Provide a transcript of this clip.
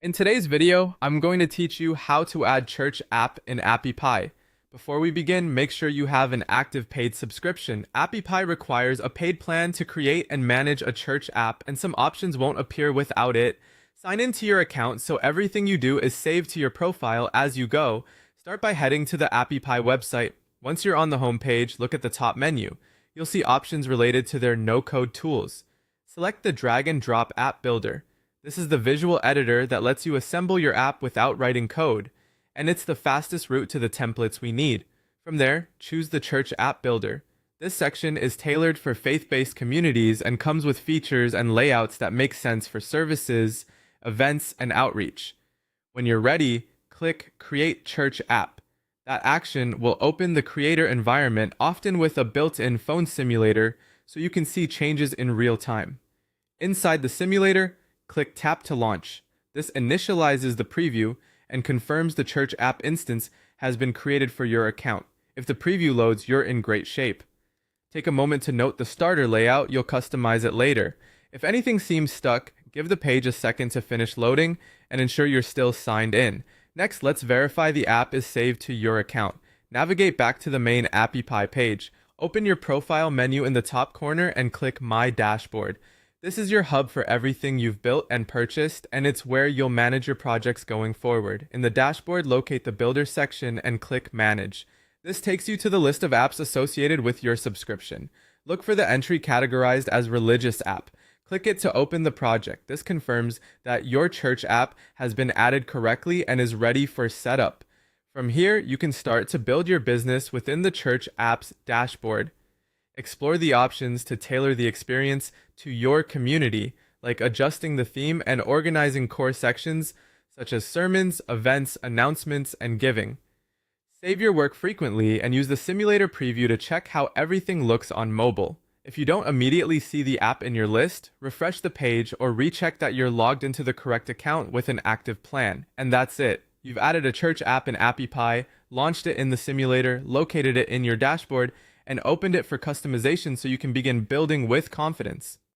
In today's video, I'm going to teach you how to add church app in Appy. Before we begin, make sure you have an active paid subscription. Appy requires a paid plan to create and manage a church app, and some options won't appear without it. Sign into your account so everything you do is saved to your profile as you go. Start by heading to the Appy website. Once you're on the home page, look at the top menu. You'll see options related to their no-code tools. Select the drag and drop app builder. This is the visual editor that lets you assemble your app without writing code, and it's the fastest route to the templates we need. From there, choose the Church App Builder. This section is tailored for faith-based communities and comes with features and layouts that make sense for services, events, and outreach. When you're ready, click Create Church App. That action will open the creator environment, often with a built-in phone simulator, so you can see changes in real time. Inside the simulator, click Tap to launch. This initializes the preview and confirms the Church app instance has been created for your account. If the preview loads, you're in great shape. Take a moment to note the starter layout. You'll customize it later. If anything seems stuck, give the page a second to finish loading and ensure you're still signed in. Next, let's verify the app is saved to your account. Navigate back to the main Appy page. Open your profile menu in the top corner and click My Dashboard. This is your hub for everything you've built and purchased, and it's where you'll manage your projects going forward. In the dashboard, locate the Builder section and click Manage. This takes you to the list of apps associated with your subscription. Look for the entry categorized as Religious App. Click it to open the project. This confirms that your church app has been added correctly and is ready for setup. From here, you can start to build your business within the church app's dashboard. Explore the options to tailor the experience to your community, like adjusting the theme and organizing core sections such as sermons, events, announcements, and giving. Save your work frequently and use the simulator preview to check how everything looks on mobile. If you don't immediately see the app in your list, refresh the page or recheck that you're logged into the correct account with an active plan. And that's it. You've added a church app in Appy, launched it in the simulator, located it in your dashboard, and opened it for customization so you can begin building with confidence.